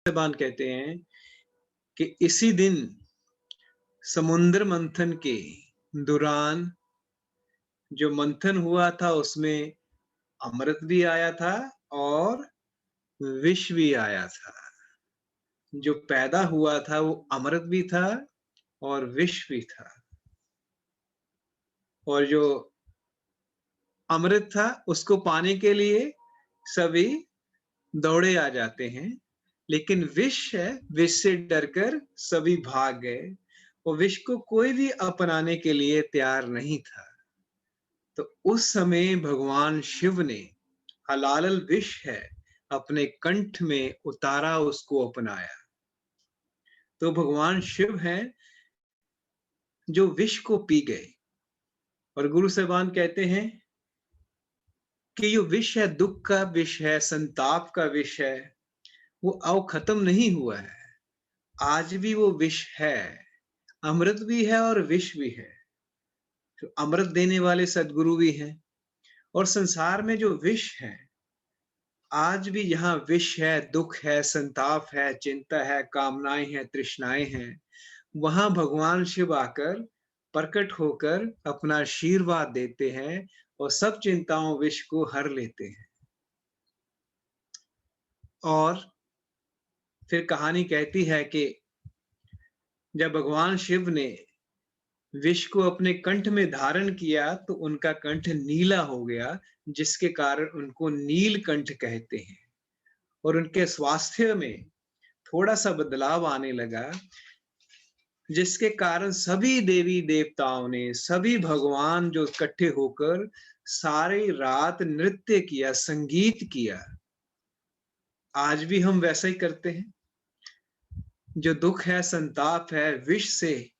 साहिबान कहते हैं कि इसी दिन समुद्र मंथन के दौरान जो मंथन हुआ था उसमें अमृत भी आया था और विष भी आया था। जो पैदा हुआ था वो अमृत भी था और विष भी था। और जो अमृत था उसको पाने के लिए सभी दौड़े आ जाते हैं, लेकिन विष है, विष से डरकर सभी भाग गए और विष को कोई भी अपनाने के लिए तैयार नहीं था। तो उस समय भगवान शिव ने हलाल विष है अपने कंठ में उतारा, उसको अपनाया। तो भगवान शिव हैं जो विष को पी गए। और गुरु साहिबान कहते हैं कि जो विष है, दुख का विष है, संताप का विष है, वो अब खत्म नहीं हुआ है। आज भी वो विष है, अमृत भी है और विष भी है। तो अमृत देने वाले सदगुरु भी हैं। और संसार में जो विष है, आज भी यहाँ विष है, दुख है, संताप है, चिंता है, कामनाएं हैं, तृष्णाएं हैं। वहां भगवान शिव आकर प्रकट होकर अपना आशीर्वाद देते हैं और सब चिंताओं विष को हर लेते हैं। और फिर कहानी कहती है कि जब भगवान शिव ने विष को अपने कंठ में धारण किया तो उनका कंठ नीला हो गया, जिसके कारण उनको नीलकंठ कहते हैं। और उनके स्वास्थ्य में थोड़ा सा बदलाव आने लगा, जिसके कारण सभी देवी देवताओं ने, सभी भगवान जो इकट्ठे होकर सारी रात नृत्य किया, संगीत किया। आज भी हम वैसा ही करते हैं। जो दुख है, संताप है, विष से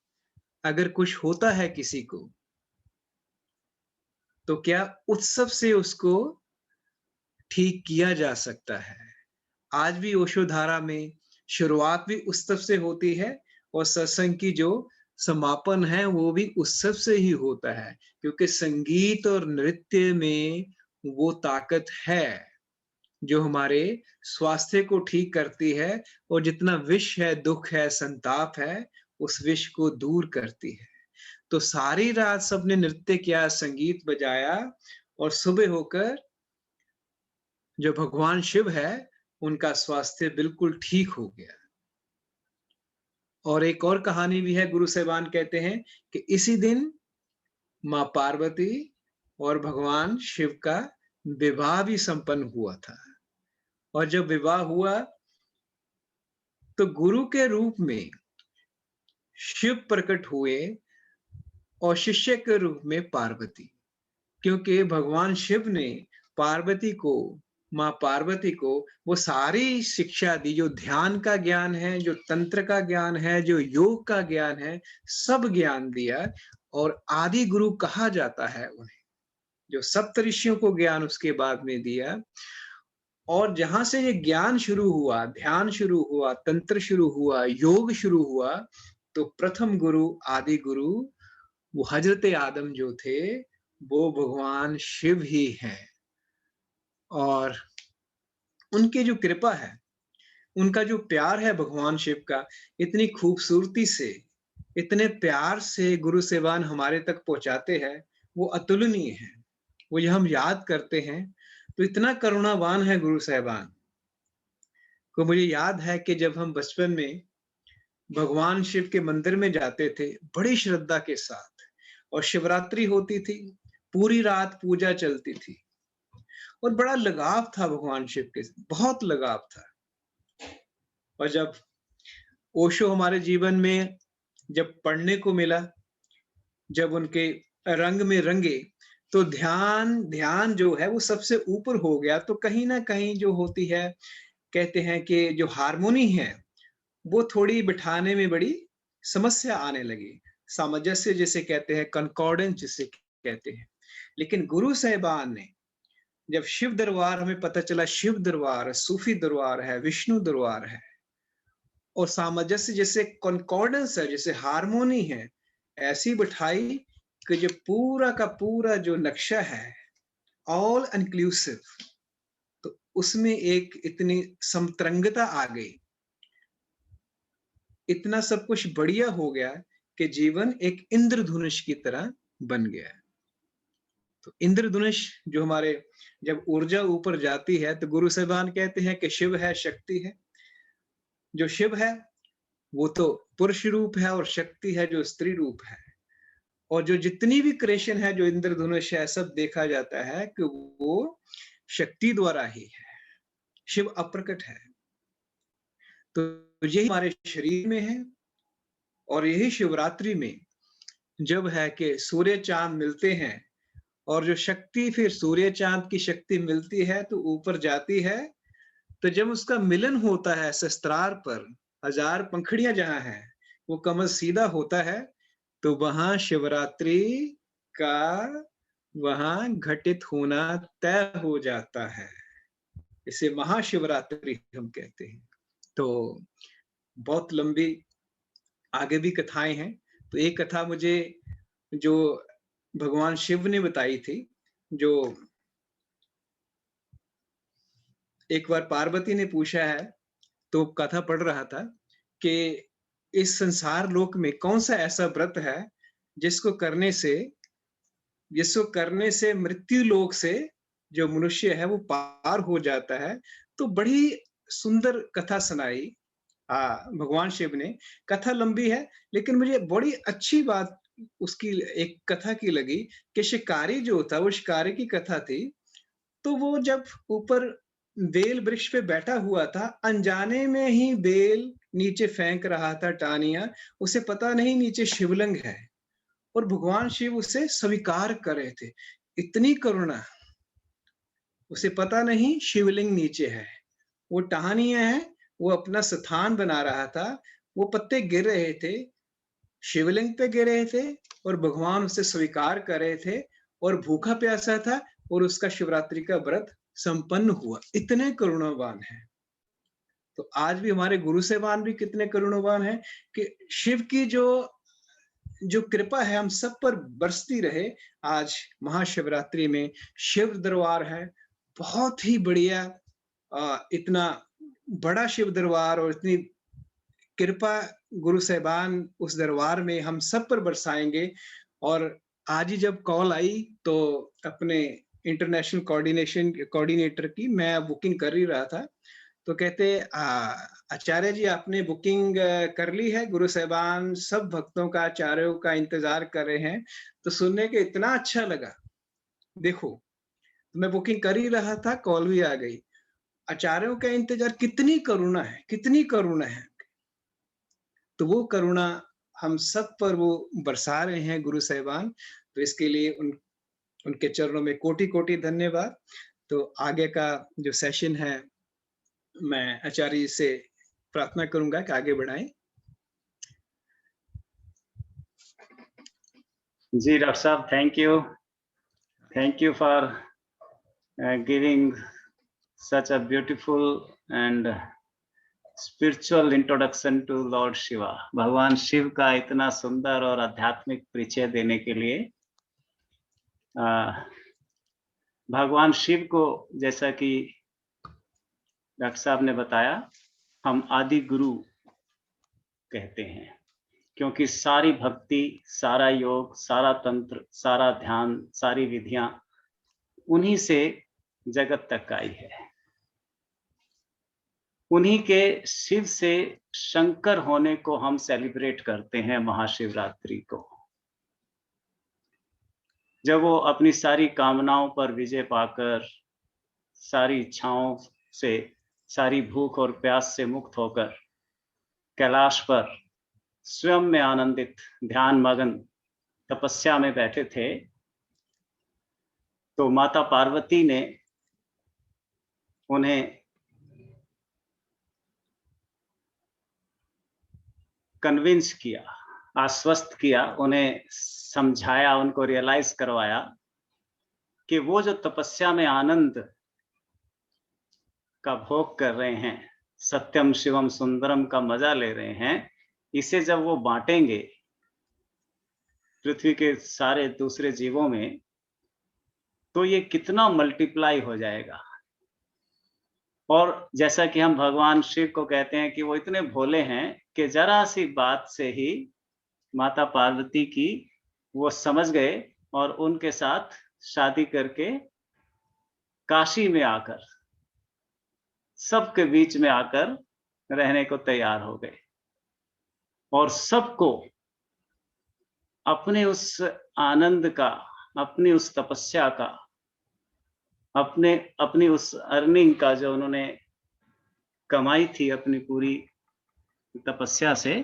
अगर कुछ होता है किसी को, तो क्या उत्सव से उसको ठीक किया जा सकता है। आज भी ओशो धारा में शुरुआत भी उत्सव से होती है और सत्संग की जो समापन है वो भी उत्सव से ही होता है, क्योंकि संगीत और नृत्य में वो ताकत है जो हमारे स्वास्थ्य को ठीक करती है और जितना विष है, दुख है, संताप है, उस विष को दूर करती है। तो सारी रात सबने नृत्य किया, संगीत बजाया और सुबह होकर जो भगवान शिव है उनका स्वास्थ्य बिल्कुल ठीक हो गया। और एक और कहानी भी है, गुरु साहिबान कहते हैं कि इसी दिन माँ पार्वती और भगवान शिव का विवाह भी संपन्न हुआ था। और जब विवाह हुआ तो गुरु के रूप में शिव प्रकट हुए और शिष्य के रूप में पार्वती, क्योंकि भगवान शिव ने पार्वती को, माँ पार्वती को वो सारी शिक्षा दी, जो ध्यान का ज्ञान है, जो तंत्र का ज्ञान है, जो योग का ज्ञान है, सब ज्ञान दिया। और आदि गुरु कहा जाता है उन्हें, जो सप्तऋषियों को ज्ञान उसके बाद में दिया। और जहां से ये ज्ञान शुरू हुआ, ध्यान शुरू हुआ, तंत्र शुरू हुआ, योग शुरू हुआ, तो प्रथम गुरु, आदि गुरु, वो हजरत आदम जो थे, वो भगवान शिव ही हैं। और उनकी जो कृपा है, उनका जो प्यार है भगवान शिव का, इतनी खूबसूरती से, इतने प्यार से गुरु सेवान हमारे तक पहुंचाते हैं, वो अतुलनीय है। वो ये हम याद करते हैं तो इतना करुणावान है गुरु साहिबान को। मुझे याद है कि जब हम बचपन में भगवान शिव के मंदिर में जाते थे बड़ी श्रद्धा के साथ, और शिवरात्रि होती थी, पूरी रात पूजा चलती थी और बड़ा लगाव था भगवान शिव के, बहुत लगाव था। और जब ओशो हमारे जीवन में जब पढ़ने को मिला, जब उनके रंग में रंगे, तो ध्यान ध्यान जो है वो सबसे ऊपर हो गया। तो कहीं ना कहीं जो होती है, कहते हैं कि जो हारमोनी है वो थोड़ी बिठाने में बड़ी समस्या आने लगी। सामंजस्य जिसे कहते हैं, कंकॉर्डेंस जिसे कहते हैं। लेकिन गुरु साहिबान ने, जब शिव दरबार, हमें पता चला शिव दरबार, सूफी दरबार है, विष्णु दरबार है, और सामंजस्य जैसे कॉन्कॉर्डेंस है, जैसे हारमोनी है, ऐसी बिठाई कि जो पूरा का पूरा जो नक्शा है, ऑल इंक्लूसिव, तो उसमें एक इतनी समतरंगता आ गई इतना सब कुछ बढ़िया हो गया कि जीवन एक इंद्रधनुष की तरह बन गया है। तो इंद्रधनुष जो हमारे जब ऊर्जा ऊपर जाती है तो गुरु साहिबान कहते हैं कि शिव है, शक्ति है। जो शिव है वो तो पुरुष रूप है और शक्ति है जो स्त्री रूप है। और जो जितनी भी क्रिएशन है जो इंद्रधनुष है सब देखा जाता है कि वो शक्ति द्वारा ही है। शिव अप्रकट है। तो यही हमारे शरीर में है और यही शिवरात्रि में जब है कि सूर्य चांद मिलते हैं और जो शक्ति फिर सूर्य चांद की शक्ति मिलती है तो ऊपर जाती है। तो जब उसका मिलन होता है शस्त्रार पर, हजार पंखड़ियां जहां हैं, वो कमल सीधा होता है, तो वहां शिवरात्रि का वहां घटित होना तय हो जाता है। इसे महाशिवरात्रि हम कहते हैं। तो बहुत लंबी आगे भी कथाएं हैं। तो एक कथा मुझे जो भगवान शिव ने बताई थी, जो एक बार पार्वती ने पूछा है, तो कथा पढ़ रहा था कि इस संसार लोक में कौन सा ऐसा व्रत है जिसको करने से मृत्यु लोक से जो मनुष्य है वो पार हो जाता है। तो बड़ी सुंदर कथा सुनाई भगवान शिव ने। कथा लंबी है लेकिन मुझे बड़ी अच्छी बात उसकी एक कथा की लगी कि शिकारी जो था वो शिकारी की कथा थी। तो वो जब ऊपर बेल वृक्ष पे बैठा हुआ था, अनजाने में ही बेल नीचे फेंक रहा था टाहनियां। उसे पता नहीं नीचे शिवलिंग है और भगवान शिव उसे स्वीकार कर रहे थे। इतनी करुणा, उसे पता नहीं शिवलिंग नीचे है, वो टहनियां है, वो अपना स्थान बना रहा था। वो पत्ते गिर रहे थे, शिवलिंग पे गिर रहे थे और भगवान उसे स्वीकार कर रहे थे और भूखा प्यासा था और उसका शिवरात्रि का व्रत संपन्न हुआ। इतने करुणावान है। तो आज भी हमारे गुरु साहिबान भी कितने करुणावान हैं कि शिव की जो जो कृपा है हम सब पर बरसती रहे। आज महाशिवरात्रि में शिव दरबार है, बहुत ही बढ़िया। इतना बड़ा शिव दरबार और इतनी कृपा गुरु साहिबान उस दरबार में हम सब पर बरसाएंगे। और आज ही जब कॉल आई तो अपने इंटरनेशनल कोऑर्डिनेटर की मैं बुकिंग कर ही रहा था, तो कहते आचार्य जी आपने बुकिंग कर ली है, गुरु साहिबान सब भक्तों का आचार्यों का इंतजार कर रहे हैं। तो सुनने के इतना अच्छा लगा। देखो, तो मैं बुकिंग कर ही रहा था, कॉल भी आ गई। आचार्यों का इंतजार, कितनी करुणा है, कितनी करुणा है। तो वो करुणा हम सब पर वो बरसा रहे हैं गुरु साहिबान। तो इसके लिए उनके चरणों में कोटि कोटि धन्यवाद। तो आगे का जो सेशन है मैं आचार्य से प्रार्थना करूंगा कि आगे बढ़ाएं। जी डॉक्टर साहब, thank you for giving such a beautiful and spiritual introduction to Lord Shiva। भगवान शिव का इतना सुंदर और आध्यात्मिक परिचय देने के लिए भगवान शिव को, जैसा कि डॉक्टर साहब ने बताया, हम आदि गुरु कहते हैं, क्योंकि सारी भक्ति, सारा योग, सारा तंत्र, सारा ध्यान, सारी विधियां उन्हीं से जगत तक आई है। उन्हीं के शिव से शंकर होने को हम सेलिब्रेट करते हैं महाशिवरात्रि को। जब वो अपनी सारी कामनाओं पर विजय पाकर, सारी इच्छाओं से, सारी भूख और प्यास से मुक्त होकर कैलाश पर स्वयं में आनंदित, ध्यान मगन तपस्या में बैठे थे, तो माता पार्वती ने उन्हें कन्विंस किया, आश्वस्त किया, उन्हें समझाया, उनको रियलाइज करवाया कि वो जो तपस्या में आनंद का भोग कर रहे हैं, सत्यम शिवम सुंदरम का मजा ले रहे हैं, इसे जब वो बांटेंगे पृथ्वी के सारे दूसरे जीवों में, तो ये कितना मल्टीप्लाई हो जाएगा और जैसा कि हम भगवान शिव को कहते हैं कि वो इतने भोले हैं कि जरा सी बात से ही माता पार्वती की वो समझ गए और उनके साथ शादी करके काशी में आकर, सबके बीच में आकर रहने को तैयार हो गए और सबको अपने उस आनंद का, अपनी उस तपस्या का, अपनी उस अर्निंग का जो उन्होंने कमाई थी अपनी पूरी तपस्या से,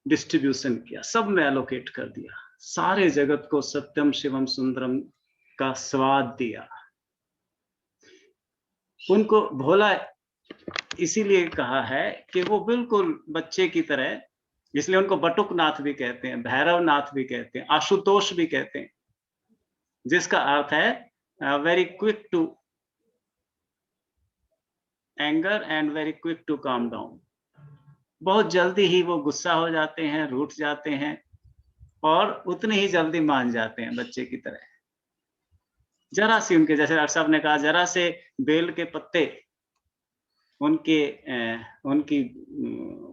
डिस्ट्रीब्यूशन किया, सब में एलोकेट कर दिया, सारे जगत को सत्यम शिवम सुंदरम का स्वाद दिया। उनको भोला इसीलिए कहा है कि वो बिल्कुल बच्चे की तरह, इसलिए उनको बटुकनाथ भी कहते हैं, भैरवनाथ भी कहते हैं, आशुतोष भी कहते हैं, जिसका अर्थ है very quick to anger and very quick to calm down. बहुत जल्दी ही वो गुस्सा हो जाते हैं, रूठ जाते हैं और उतनी ही जल्दी मान जाते हैं बच्चे की तरह। जरा सी उनके, जैसे डॉक्टर साहब ने कहा, जरा से बेल के पत्ते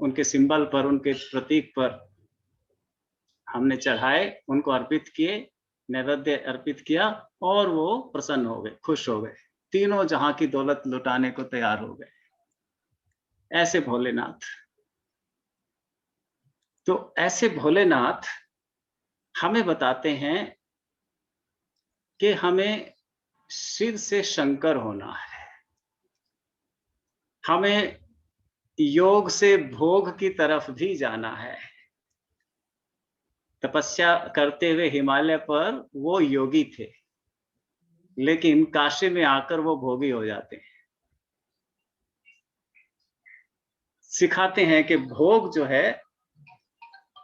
उनके सिंबल पर, उनके प्रतीक पर हमने चढ़ाए, उनको अर्पित किए, नैवेद्य अर्पित किया और वो प्रसन्न हो गए, खुश हो गए, तीनों जहां की दौलत लुटाने को तैयार हो गए। ऐसे भोलेनाथ। तो ऐसे भोलेनाथ हमें बताते हैं कि हमें शिव से शंकर होना है, हमें योग से भोग की तरफ भी जाना है। तपस्या करते हुए हिमालय पर वो योगी थे, लेकिन काशी में आकर वो भोगी हो जाते हैं। सिखाते हैं कि भोग जो है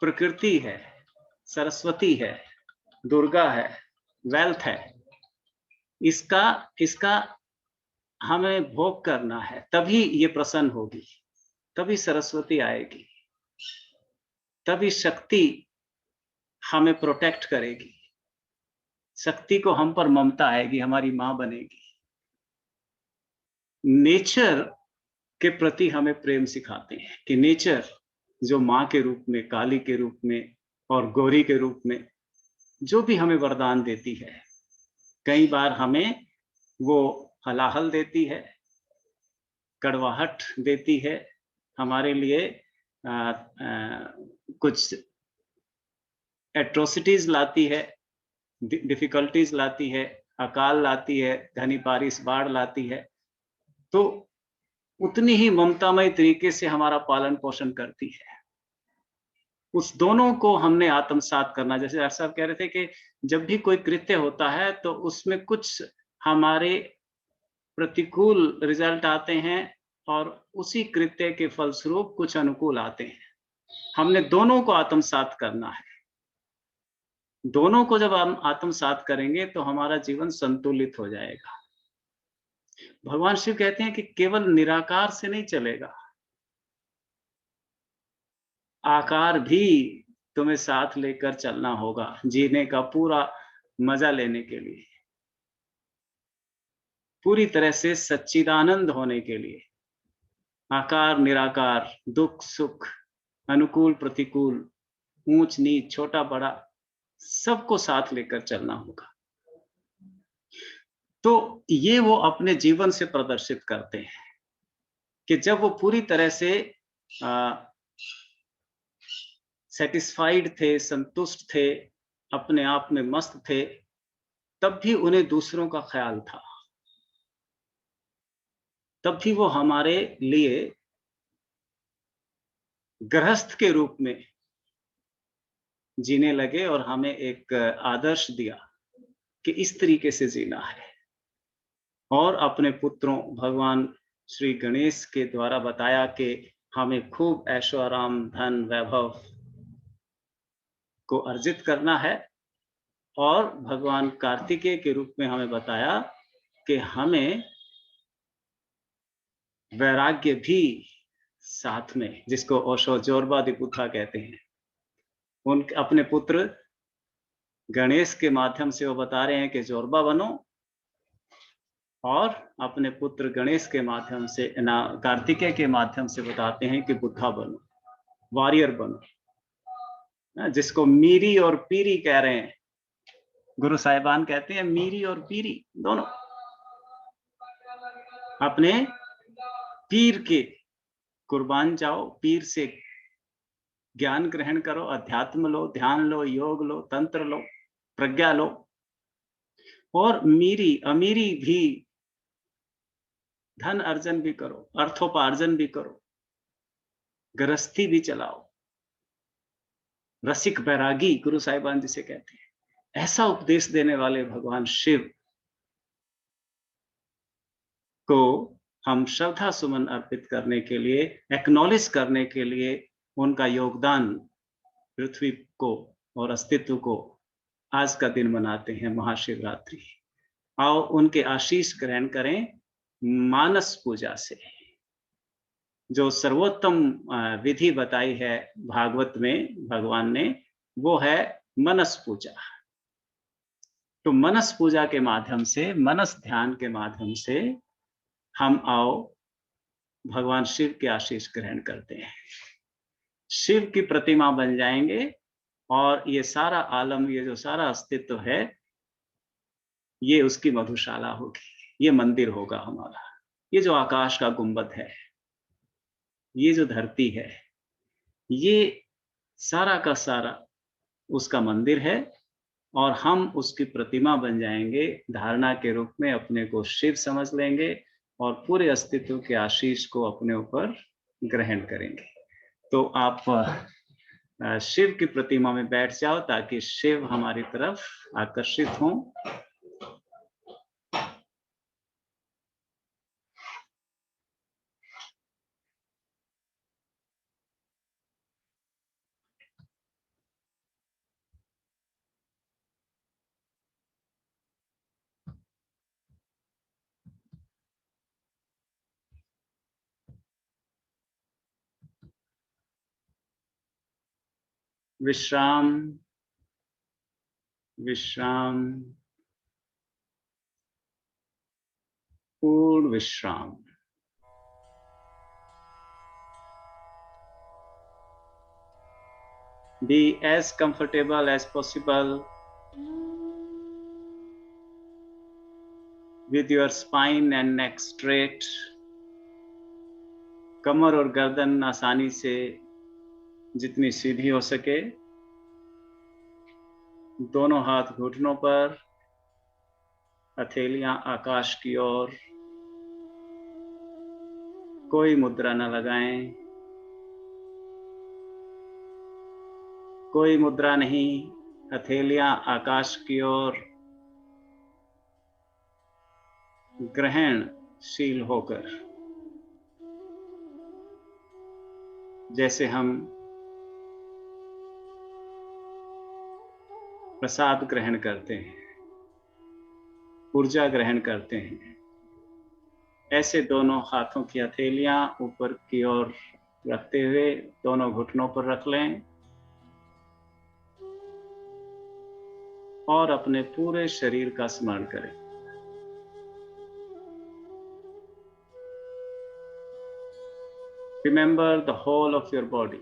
प्रकृति है, सरस्वती है, दुर्गा है, वेल्थ है, इसका हमें भोग करना है, तभी ये प्रसन्न होगी, तभी सरस्वती आएगी, तभी शक्ति हमें प्रोटेक्ट करेगी, शक्ति को हम पर ममता आएगी, हमारी मां बनेगी। नेचर के प्रति हमें प्रेम सिखाते हैं कि नेचर जो मां के रूप में, काली के रूप में और गौरी के रूप में जो भी हमें वरदान देती है, कई बार हमें वो हलाहल देती है, कड़वाहट देती है, हमारे लिए कुछ एट्रोसिटीज लाती है, डिफिकल्टीज लाती है, अकाल लाती है, घनी बारिश, बाढ़ लाती है, तो उतनी ही ममतामय तरीके से हमारा पालन पोषण करती है। उस दोनों को हमने आत्मसात करना। जैसे डॉक्टर साहब कह रहे थे कि जब भी कोई कृत्य होता है तो उसमें कुछ हमारे प्रतिकूल रिजल्ट आते हैं और उसी कृत्य के फलस्वरूप कुछ अनुकूल आते हैं। हमने दोनों को आत्मसात करना है। दोनों को जब हम आत्मसात करेंगे तो हमारा जीवन संतुलित हो जाएगा। भगवान शिव कहते हैं कि केवल निराकार से नहीं चलेगा, आकार भी तुम्हें साथ लेकर चलना होगा जीने का पूरा मजा लेने के लिए, पूरी तरह से सच्चिदानंद होने के लिए। आकार निराकार, दुख सुख, अनुकूल प्रतिकूल, ऊंच नीच, छोटा बड़ा, सबको साथ लेकर चलना होगा। तो ये वो अपने जीवन से प्रदर्शित करते हैं कि जब वो पूरी तरह से सेटिस्फाइड थे, संतुष्ट थे, अपने आप में मस्त थे, तब भी उन्हें दूसरों का ख्याल था, तब भी वो हमारे लिए गृहस्थ के रूप में जीने लगे और हमें एक आदर्श दिया कि इस तरीके से जीना है। और अपने पुत्रों भगवान श्री गणेश के द्वारा बताया कि हमें खूब ऐशो आराम, धन, वैभव को अर्जित करना है। और भगवान कार्तिकेय के रूप में हमें बताया कि हमें वैराग्य भी साथ में, जिसको ओशो जोरबा दिपुथा कहते हैं, उन अपने पुत्र गणेश के माध्यम से वो बता रहे हैं कि जोरबा बनो और अपने पुत्र गणेश के माध्यम से कार्तिकेय के माध्यम से बताते हैं कि बुद्धा बनो, वॉरियर बनो, जिसको मीरी और पीरी कह रहे हैं। गुरु साहिबान कहते हैं मीरी और पीरी दोनों। अपने पीर के कुर्बान जाओ, पीर से ज्ञान ग्रहण करो, अध्यात्म लो, ध्यान लो, योग लो, तंत्र लो, प्रज्ञा लो, और मीरी अमीरी भी, धन अर्जन भी करो, अर्थोपार्जन भी करो, गृहस्थी भी चलाओ, रसिक बैरागी गुरु साहिबान जिसे कहते हैं। ऐसा उपदेश देने वाले भगवान शिव को हम श्रद्धा सुमन अर्पित करने के लिए, एक्नॉलेज करने के लिए, उनका योगदान पृथ्वी को और अस्तित्व को आज का दिन मनाते हैं महाशिवरात्रि। आओ उनके आशीष ग्रहण करें मानस पूजा से। जो सर्वोत्तम विधि बताई है भागवत में भगवान ने, वो है मनस पूजा। तो मनस पूजा के माध्यम से, मनस ध्यान के माध्यम से हम आओ भगवान शिव के आशीष ग्रहण करते हैं, शिव की प्रतिमा बन जाएंगे, और ये सारा आलम, ये जो सारा अस्तित्व है, ये उसकी मधुशाला होगी, ये मंदिर होगा हमारा। ये जो आकाश का गुंबद है, ये जो धरती है, ये सारा का सारा उसका मंदिर है, और हम उसकी प्रतिमा बन जाएंगे। धारणा के रूप में अपने को शिव समझ लेंगे और पूरे अस्तित्व के आशीष को अपने ऊपर ग्रहण करेंगे। तो आप शिव की प्रतिमा में बैठ जाओ ताकि शिव हमारी तरफ आकर्षित हों। विश्राम विश्राम, पूर्ण विश्राम। Be as comfortable as possible with your spine and neck straight. कमर और गर्दन आसानी से जितनी सीधी हो सके, दोनों हाथ घुटनों पर, हथेलियां आकाश की ओर, कोई मुद्रा न लगाएं, कोई मुद्रा नहीं, हथेलियां आकाश की ओर, ग्रहणशील होकर, जैसे हम प्रसाद ग्रहण करते हैं, ऊर्जा ग्रहण करते हैं, ऐसे दोनों हाथों की हथेलियां ऊपर की ओर रखते हुए दोनों घुटनों पर रख लें, और अपने पूरे शरीर का स्मरण करें। Remember the whole of your body.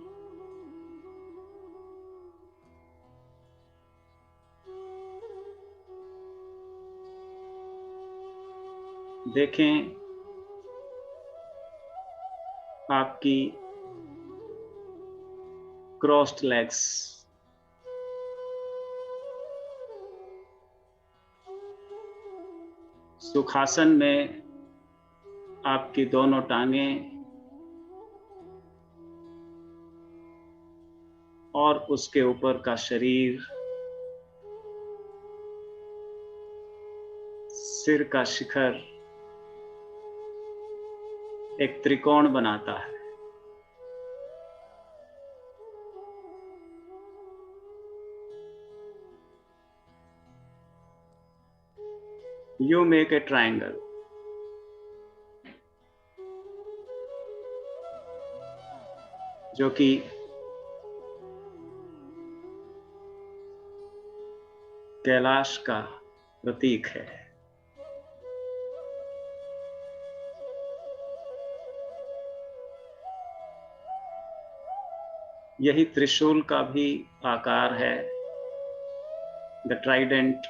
देखें आपकी क्रॉस्ड लेग्स, सुखासन में आपकी दोनों टांगें और उसके ऊपर का शरीर, सिर का शिखर एक त्रिकोण बनाता है। You make a triangle. जो कि कैलाश का प्रतीक है। यही त्रिशूल का भी आकार है, द ट्राइडेंट।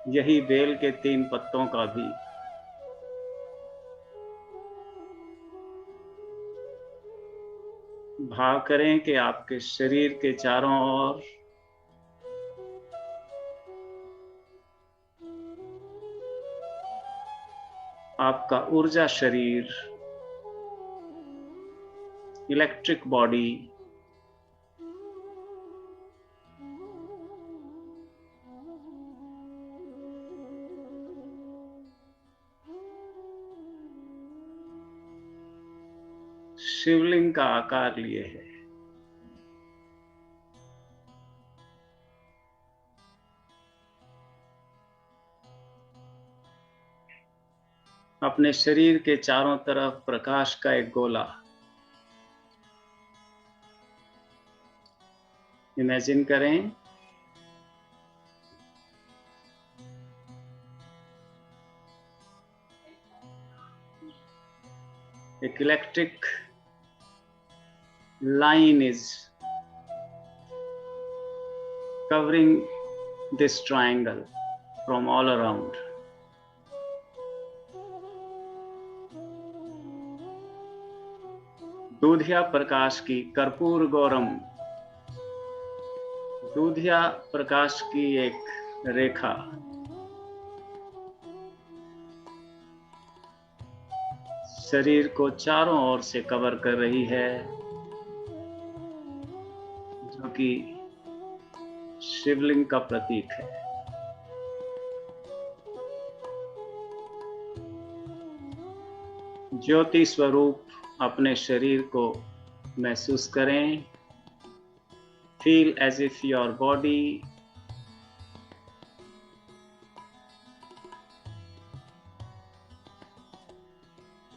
यही बेल के 3 पत्तों का भी। भाव करें कि आपके शरीर के चारों ओर आपका ऊर्जा शरीर, इलेक्ट्रिक बॉडी शिवलिंग का आकार लिए है। अपने शरीर के चारों तरफ प्रकाश का एक गोला इमेजिन करें। एक electric line is covering this triangle from all around. दूधिया प्रकाश की कर्पूर गौरम, दूधिया प्रकाश की एक रेखा शरीर को चारों ओर से कवर कर रही है, जो कि शिवलिंग का प्रतीक है। ज्योति स्वरूप अपने शरीर को महसूस करें। Feel as if your body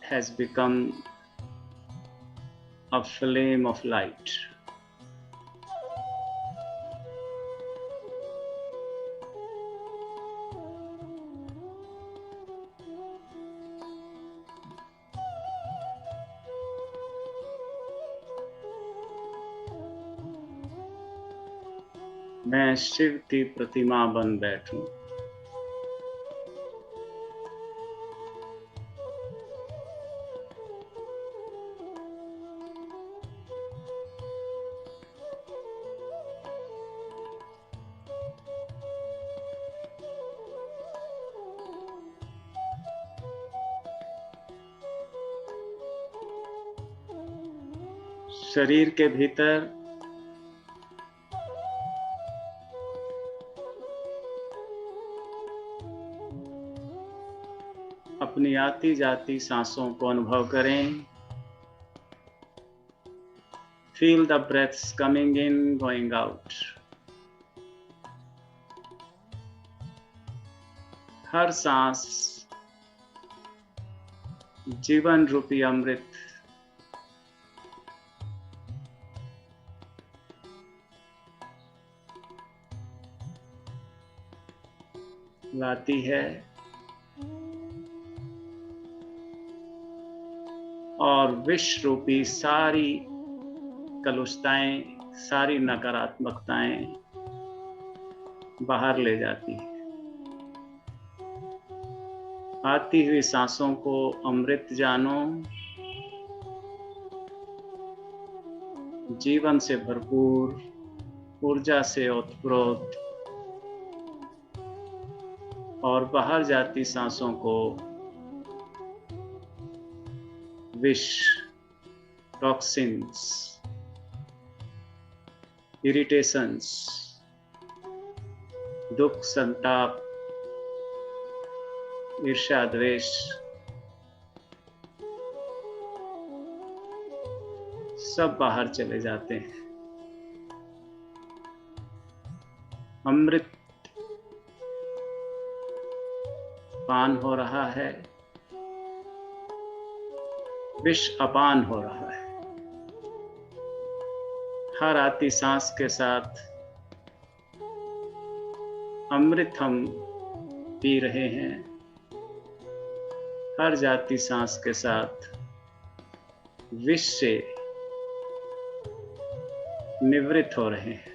has become a flame of light. मैं शिव की प्रतिमा बन बैठूं। शरीर के भीतर अपनी आती जाती सांसों को अनुभव करें। Feel the breaths coming in, going out. हर सांस जीवन रूपी अमृत लाती है और विष रूपी सारी कलुषताएं, सारी नकारात्मकताएं बाहर ले जाती है। आती हुई सांसों को अमृत जानो, जीवन से भरपूर, ऊर्जा से ओतप्रोत, और बाहर जाती सांसों को विष, टॉक्सिन्स, इरिटेशंस, दुख, संताप, ईर्ष्या, द्वेष सब बाहर चले जाते हैं। अमृत पान हो रहा है, विष अपान हो रहा है। हर आती सांस के साथ अमृत हम पी रहे हैं। हर जाती सांस के साथ विष से निवृत्त हो रहे हैं।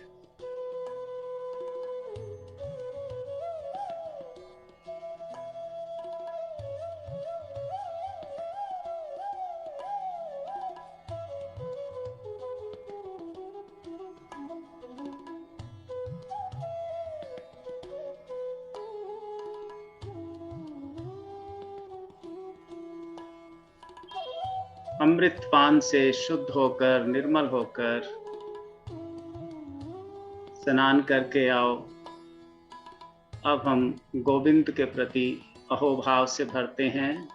अमृत पान से शुद्ध होकर, निर्मल होकर स्नान करके आओ। अब हम गोविंद के प्रति अहोभाव से भरते हैं,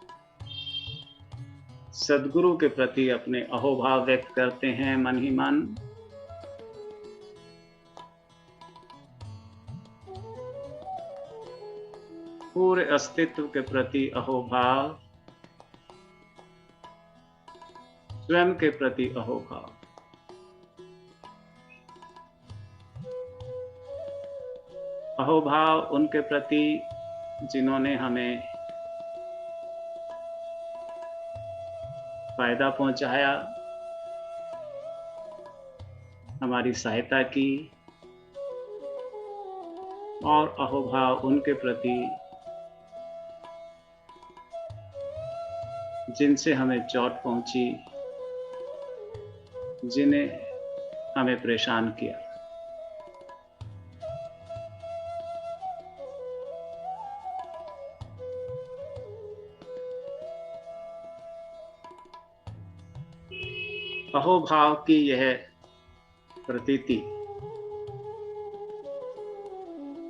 सद्गुरु के प्रति अपने अहोभाव व्यक्त करते हैं मन ही मन। पूरे अस्तित्व के प्रति अहोभाव, स्वयं के प्रति अहोभाव। अहोभाव उनके प्रति जिन्होंने हमें फायदा पहुंचाया, हमारी सहायता की, और अहोभाव उनके प्रति जिनसे हमें चोट पहुंची, जिन्हें हमें परेशान किया। अहोभाव की यह प्रतीति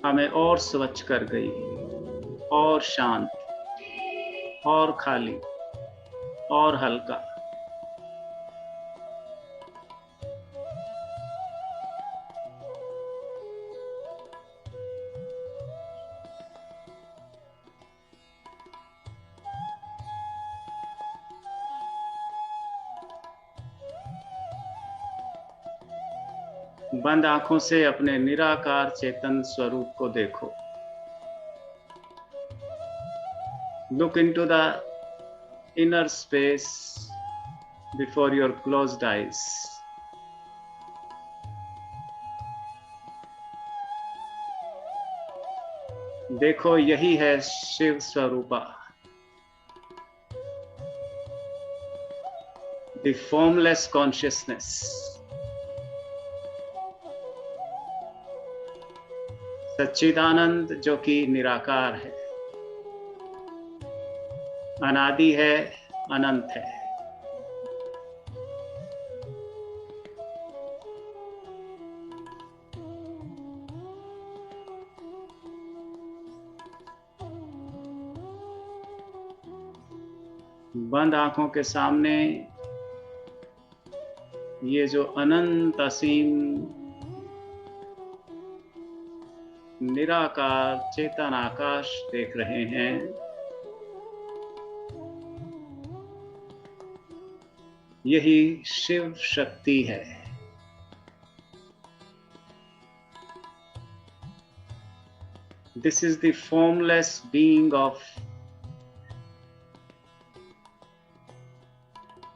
हमें और स्वच्छ कर गई, और शांत, और खाली, और हल्का। बंद आंखों से अपने निराकार चेतन स्वरूप को देखो। Look into the inner space before your closed eyes. देखो, यही है शिव स्वरूपा, the formless consciousness. सच्चिदानंद जो कि निराकार है, अनादि है, अनंत है। बंद आंखों के सामने ये जो अनंत असीम निराकार चेतन आकाश देख रहे हैं, यही शिव शक्ति है। This is the formless being of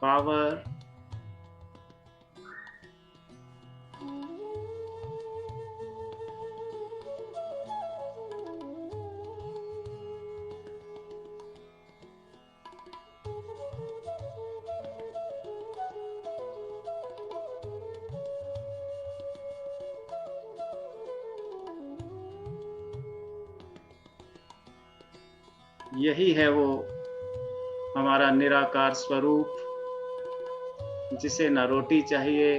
power, यही है वो हमारा निराकार स्वरूप, जिसे न रोटी चाहिए,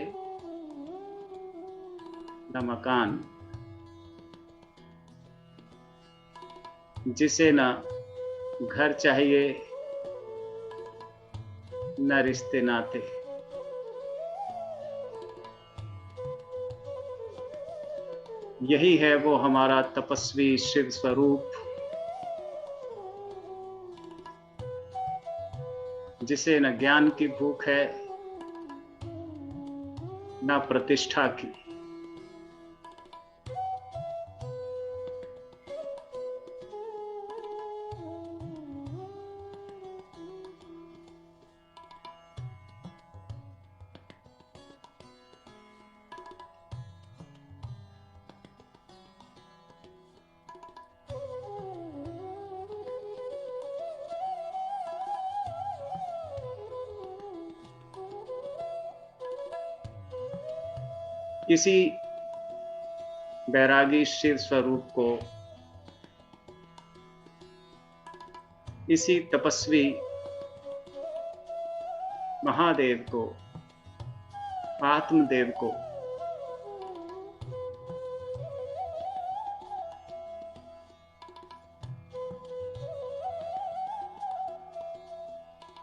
न मकान, जिसे न घर चाहिए, न रिश्ते नाते। यही है वो हमारा तपस्वी शिव स्वरूप, जिसे न ज्ञान की भूख है, न प्रतिष्ठा की। इसी बैरागी शिव स्वरूप को, इसी तपस्वी महादेव को, आत्मदेव को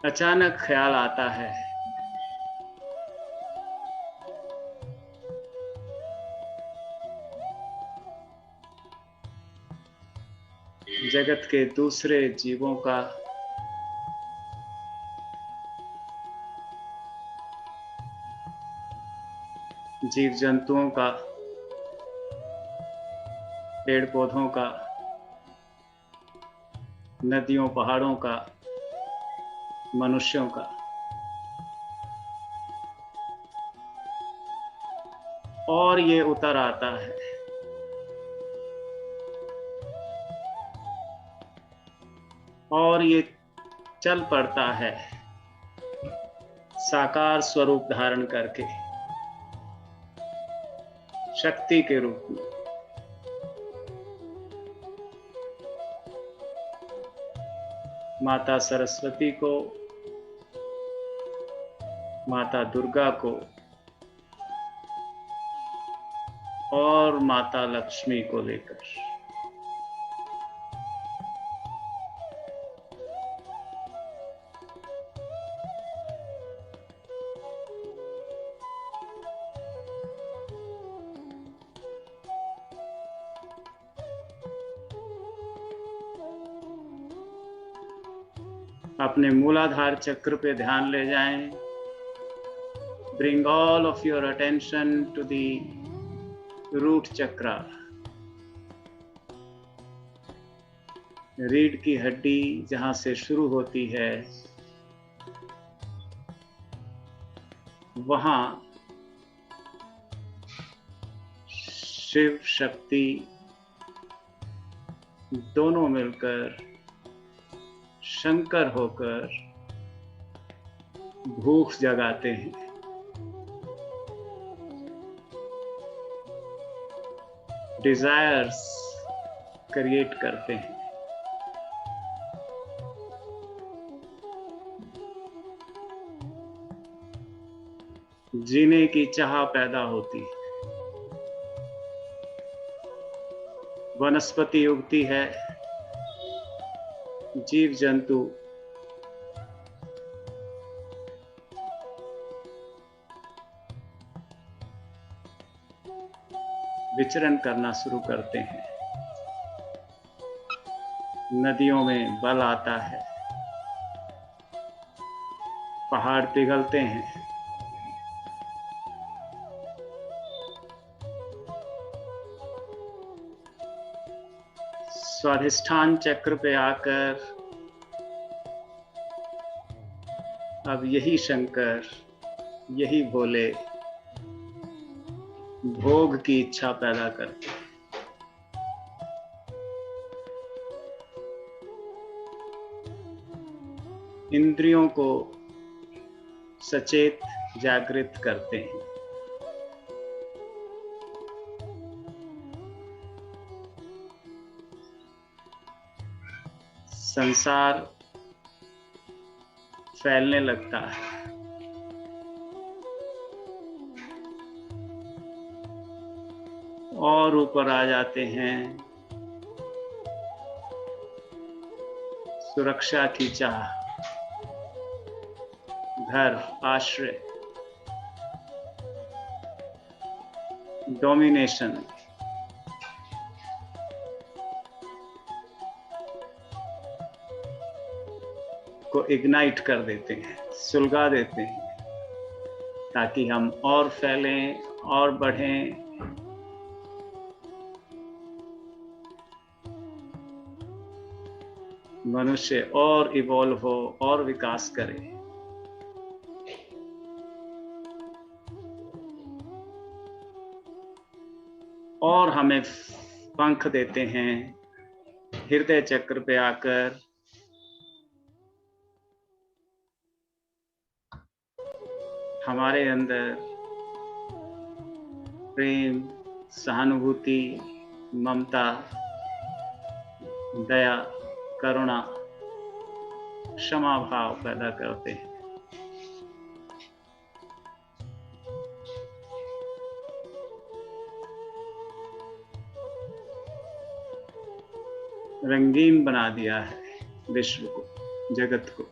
अचानक ख्याल आता है जगत के दूसरे जीवों का जीव जंतुओं का, पेड़ पौधों का, नदियों पहाड़ों का, मनुष्यों का, और ये उतर आता है और ये चल पड़ता है साकार स्वरूप धारण करके, शक्ति के रूप में। माता सरस्वती को, माता दुर्गा को और माता लक्ष्मी को लेकर। अपने मूलाधार चक्र पे ध्यान ले जाएं। Bring all of your attention to the root chakra. रीढ़ की हड्डी जहां से शुरू होती है, वहां शिव शक्ति दोनों मिलकर शंकर होकर भूख जगाते हैं। डिजायर्स क्रिएट करते हैं। जीने की चाह पैदा होती है। वनस्पति उगती है, जीव जंतु विचरण करना शुरू करते हैं। नदियों में बल आता है, पहाड़ पिघलते हैं, स्वाधिष्ठान चक्र पे आकर अब यही शंकर, यही भोले भोग की इच्छा पैदा करते हैं। इंद्रियों को सचेत जागृत करते हैं। संसार फैलने लगता है। और ऊपर आ जाते हैं सुरक्षा की चाह, घर, आश्रय, डोमिनेशन, को इग्नाइट कर देते हैं, सुलगा देते हैं, ताकि हम और फैलें और बढ़ें। मनुष्य और इवॉल्व हो और विकास करे। और हमें पंख देते हैं हृदय चक्र पे आकर। हमारे अंदर प्रेम, सहानुभूति, ममता, दया, करुणा, क्षमा भाव पैदा करते हैं। रंगीन बना दिया है विश्व को, जगत को।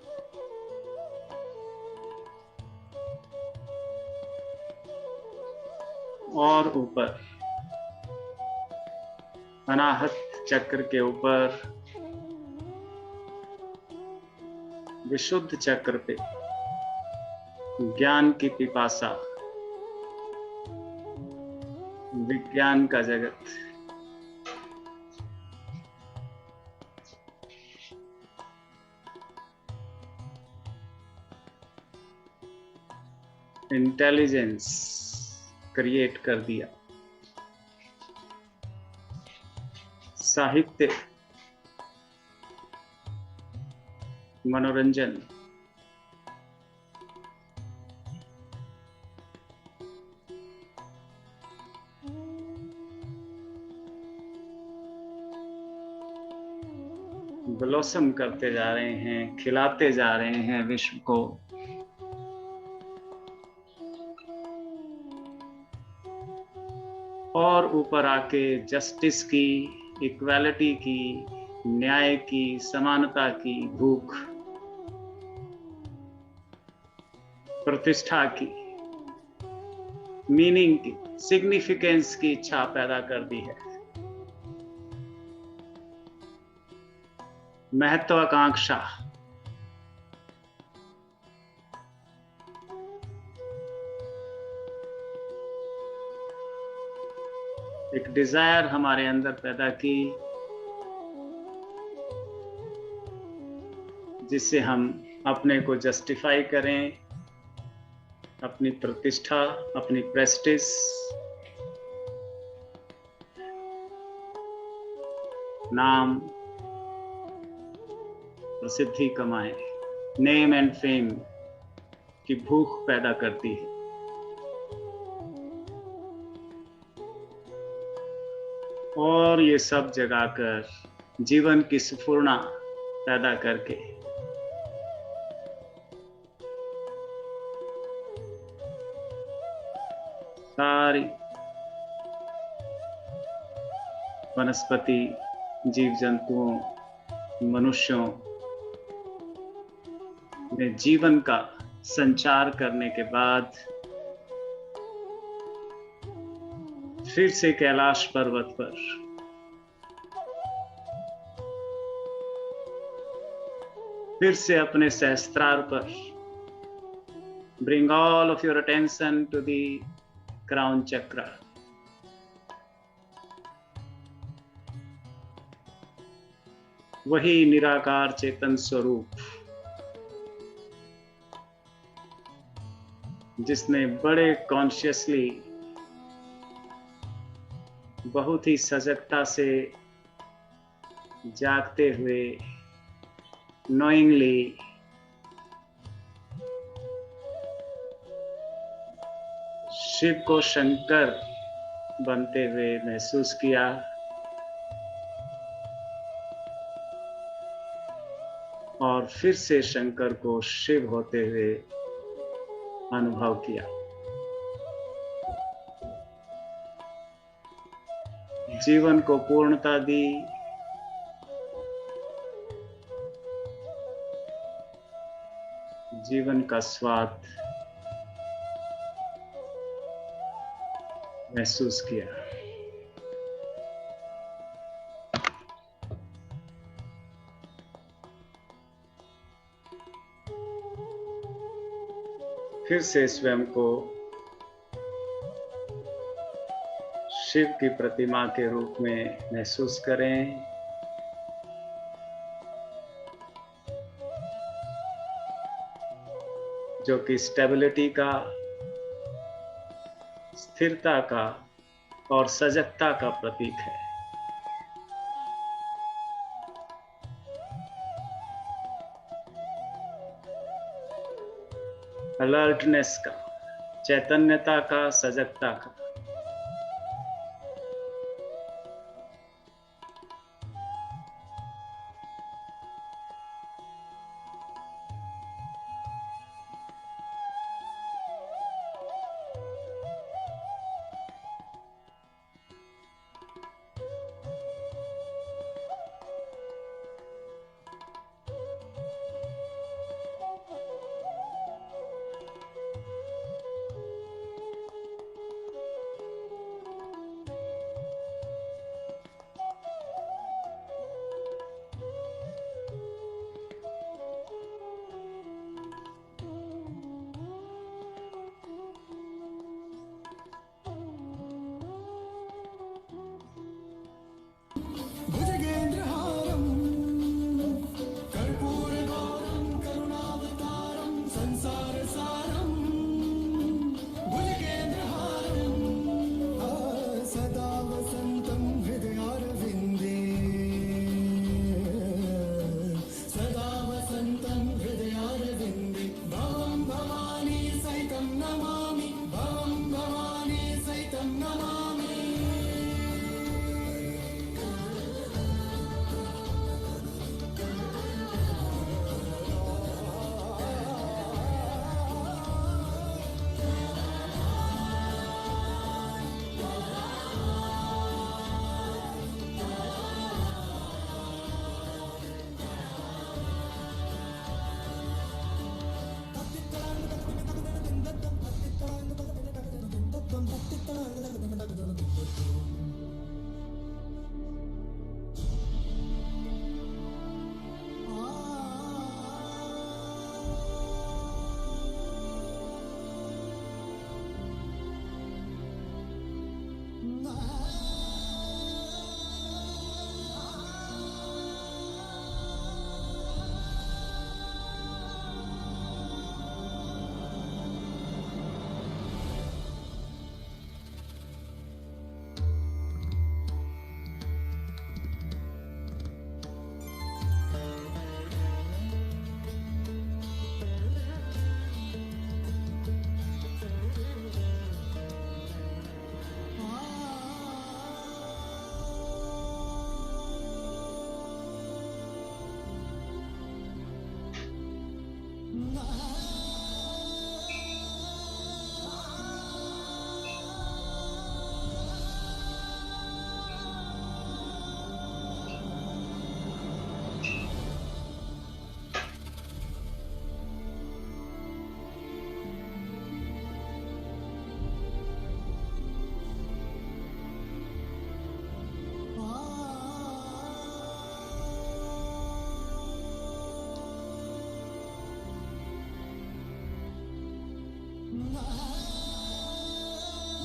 और ऊपर अनाहत चक्र के ऊपर, विशुद्ध चक्र पे ज्ञान की पिपासा, विज्ञान का जगत, इंटेलिजेंस क्रिएट कर दिया। साहित्य, मनोरंजन, ब्लॉसम करते जा रहे हैं, खिलाते जा रहे हैं विश्व को। और ऊपर आके जस्टिस की, इक्वालिटी की, न्याय की, समानता की भूख, प्रतिष्ठा की, मीनिंग की, सिग्निफिकेंस की इच्छा पैदा कर दी है। महत्वाकांक्षा, एक डिजायर हमारे अंदर पैदा की, जिससे हम अपने को जस्टिफाई करें, अपनी प्रतिष्ठा, अपनी प्रेस्टिज, नाम, प्रसिद्धि कमाएं, नेम एंड फेम की भूख पैदा करती है। और ये सब जगाकर जीवन की स्फूर्णा पैदा करके सारी वनस्पति, जीव जंतुओं, मनुष्यों में जीवन का संचार करने के बाद फिर से कैलाश पर्वत पर फिर से अपने सहस्त्रार पर bring all of your attention to the crown chakra. वही निराकार चेतन स्वरूप जिसने बड़े कॉन्शियसली, बहुत ही सजगता से जागते हुए, नोइंगली शिव को शंकर बनते हुए महसूस किया, और फिर से शंकर को शिव होते हुए अनुभव किया। जीवन को पूर्णता दी, जीवन का स्वाद महसूस किया। फिर से स्वयं को शिव की प्रतिमा के रूप में महसूस करें। जो कि स्टेबिलिटी का, स्थिरता का और सजगता का प्रतीक है। अलर्टनेस का, चैतन्यता का, सजगता का।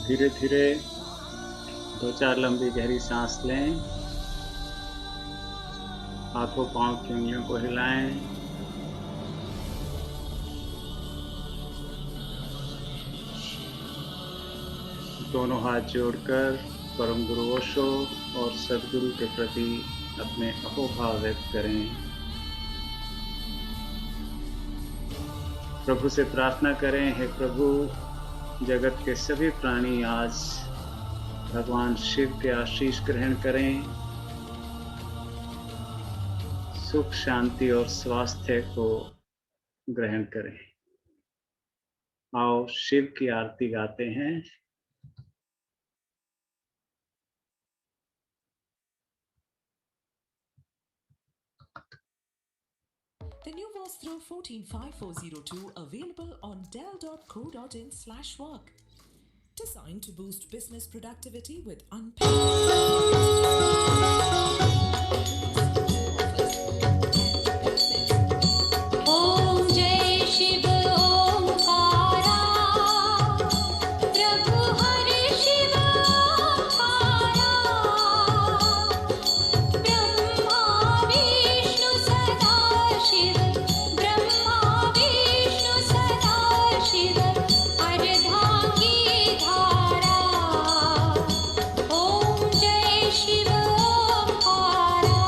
धीरे धीरे 2-4 लंबी गहरी सांस लें। हाथों पांव की उंगलियों को हिलाएं। दोनों हाथ जोड़कर परम गुरु ओशो और सदगुरु के प्रति अपने अहोभाव व्यक्त करें। प्रभु से प्रार्थना करें, हे प्रभु, जगत के सभी प्राणी आज भगवान शिव के आशीष ग्रहण करें, सुख शांति और स्वास्थ्य को ग्रहण करें। आओ शिव की आरती गाते हैं। The new Vostro 145402 available on dell.co.in/work. Designed to boost business productivity with Om Jai Shiv Omkara Prabhu Hari Shiv Omkara Brahma Vishnu Sada Shiv Brahma Vishnu Sada Shiv Ardhangi Dhara Om Jai Shiv Omkara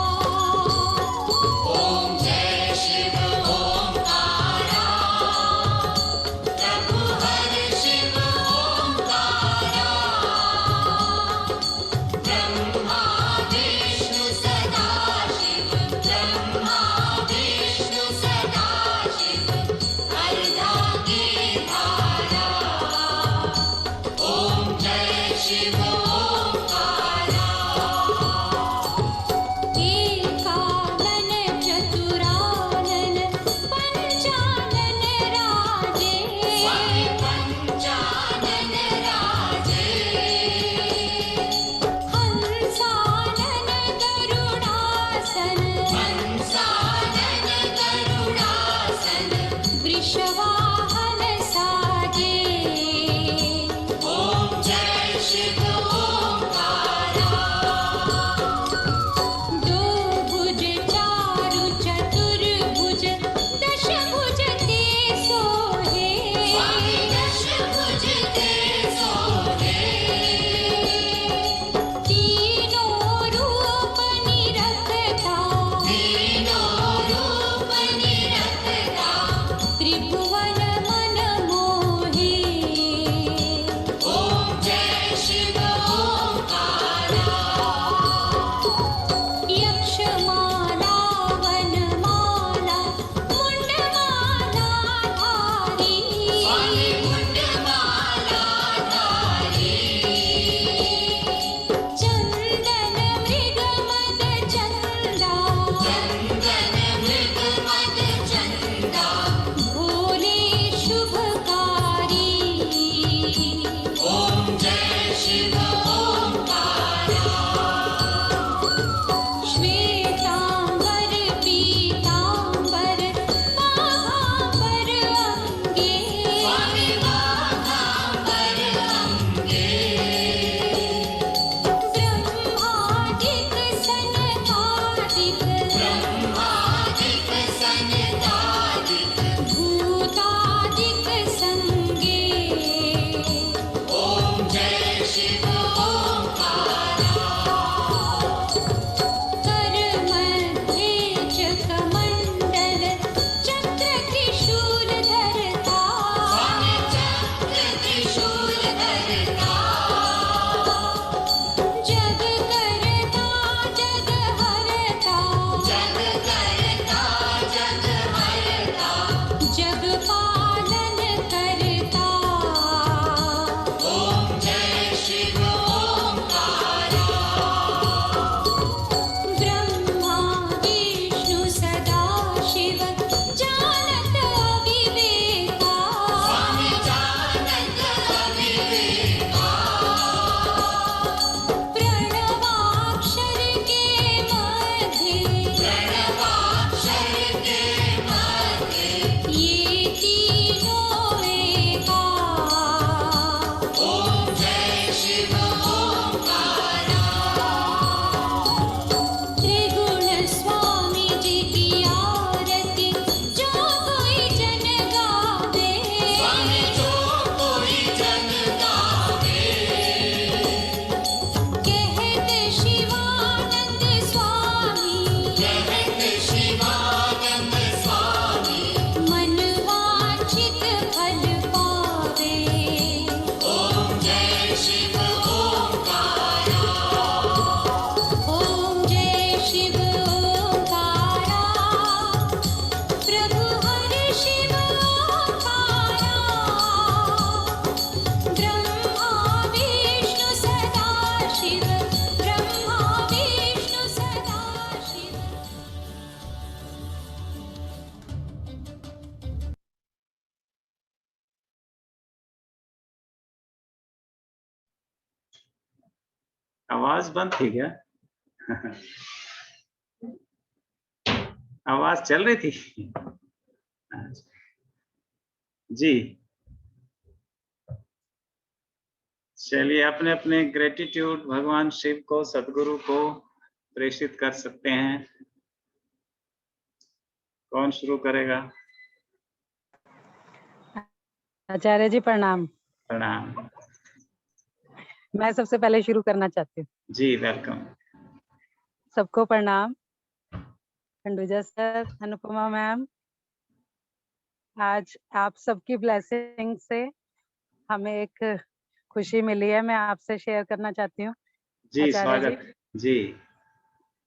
आवाज बंद थी क्या? आवाज चल रही थी। जी, चलिए अपने अपने ग्रेटिट्यूड भगवान शिव को, सदगुरु को प्रेषित कर सकते हैं। कौन शुरू करेगा? आचार्य जी प्रणाम। प्रणाम। मैं सबसे पहले शुरू करना चाहती हूँ। जी वेलकम। सबको प्रणाम। खंडूजा सर, अनुपमा मैम, आज आप सबकी ब्लेसिंग से हमें एक खुशी मिली है, मैं आपसे शेयर करना चाहती हूँ। जी आचार्य जी, स्वागत। जी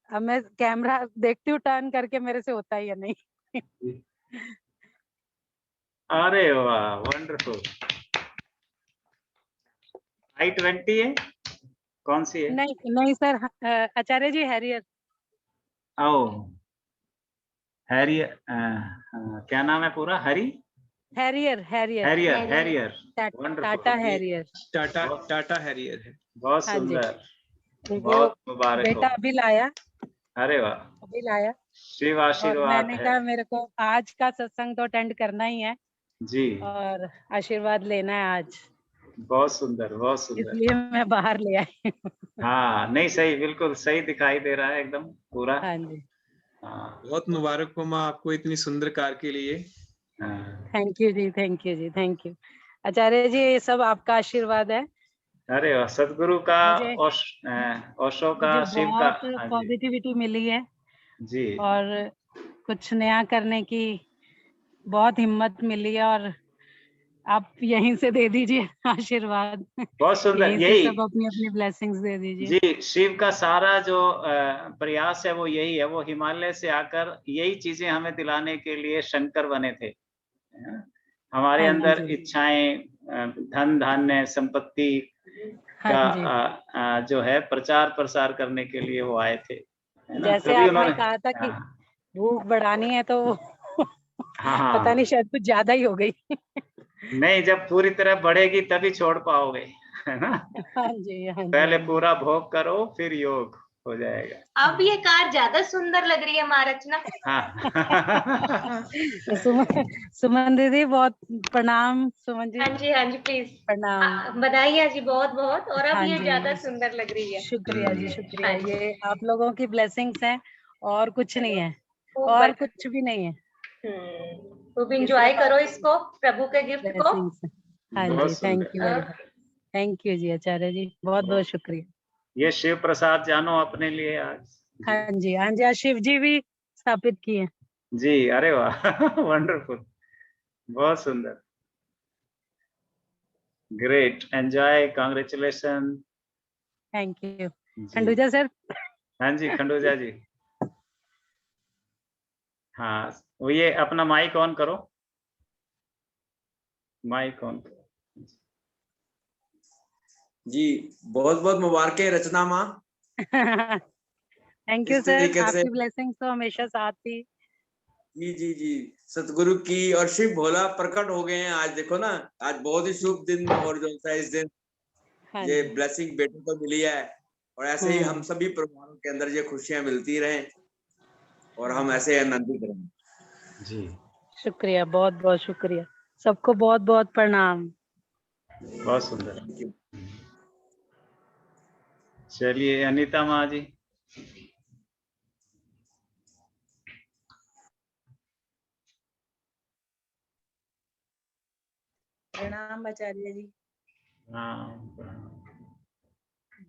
अब मैं कैमरा देखती हूँ टर्न करके, मेरे से होता है या नहीं। अरे वाह, वंडरफुल। I-20 है? कौन सी है? नहीं सर, आचार्य जी हैरियर। ओ हैरियर, क्या नाम है पूरा? Harrier Harrier. Tata wonderful. Harrier. Tata Harrier है। बहुत हाँ जी, सुंदर, वो बहुत मुबारक हो। बेटा अभी लाया अरे वाह, शिव और आशीर्वाद मैंने है। कहा मेरे को आज का सत्संग तो अटेंड करना ही है जी और आशीर्वाद लेना है आज, बहुत सुंदर, बहुत सुंदर। इसलिए मैं बाहर ले आई हूँ। हाँ नहीं, सही, बिल्कुल सही दिखाई दे रहा है एकदम पूरा। हाँ जी, हाँ, बहुत मुबारक हो माँ आपको इतनी सुंदर कार के लिए। हाँ। Thank you ji, thank you ji, thank you Acharya ji, ये सब आपका आशीर्वाद है। अरे वाह, सदगुरु का, मुझे ओशो का, मुझे शिव का। बहुत हाँ जी, पॉजिटिविटी मिली है जी और कुछ नया करने की बहुत हिम्मत मिली है, और आप यहीं से दे दीजिए आशीर्वाद। बहुत सुंदर। यहीं से यही सब अपनी अपनी ब्लेसिंग्स दे दीजिए। जी, शिव का सारा जो प्रयास है वो यही है। वो हिमालय से आकर यही चीजें हमें दिलाने के लिए शंकर बने थे। हमारे हाँ अंदर जी, इच्छाएं, धन धान्य संपत्ति हाँ का जी, जो है प्रचार प्रसार करने के लिए वो आए थे, है ना? जैसे तभी आपने उन्होंने, कहा था कि हाँ भूख बढ़ानी है तो हाँ पता नहीं, हाँ, शायद कुछ ज्यादा ही हो गई। नहीं, जब पूरी तरह बढ़ेगी तभी छोड़ पाओगे, है ना? हाँ जी, हाँ जी, पहले हाँ जी। पूरा भोग करो, फिर योग हो जाएगा। अब ये कार ज्यादा सुंदर लग रही है महारचना। हाँ। सुमन दीदी बहुत प्रणाम। सुमन जी हाँ जी प्लीज प्रणाम। बधाइयाँ जी, बहुत बहुत। और अब हाँ ये जी, ज्यादा सुंदर लग रही है। शुक्रिया जी, शुक्रिया। हाँ जी, ये आप लोगों की ब्लेसिंग्स हैं और कुछ नहीं है, खूब और कुछ भी नहीं है, खूब ये इंजॉय सिर्फ करो आपकी इसको, प्रभु के गिफ्ट को। ब्लेसिंग्स हैं। हाँ बहुत जी, थैंक यू वेरी सुंदर। मच। थैंक यू जी आचार्य जी, बहुत बहुत शुक्रिया। ये शिव प्रसाद जानो अपने लिए आज। जी हाँ जी, हाँ जी, आज शिव जी भी स्थापित किए। जी, अरे वाह, वंडरफुल, बहुत सुंदर, great, enjoy, congratulation. Thank you ji Khanduja sir. हाँ जी, खंडूजा जी। हाँ, वो ये अपना माइक ऑन करो, माइक ऑन करो। जी बहुत बहुत मुबारकें रचना माँ। थैंक यू इस सर, तरीके से आपकी ब्लेसिंग्स तो हमेशा साथ थी। जी सतगुरु की और शिव भोला प्रकट हो गए हैं आज। देखो ना, आज बहुत ही शुभ दिन और जो सा इस दिन हाँ ये जी, ब्लेसिंग बेटे को मिली है, और ऐसे ही हम सभी परिवारों के अंदर ये खुशियां मिलती रहें और हम ऐसे आनंदित रहें। जी शुक्रिया, बहुत बहुत शुक्रिया। सबको बहुत बहुत प्रणाम। बहुत सुंदर। चलिए अनीता माँ जी। प्रणाम आचार्य जी। हाँ,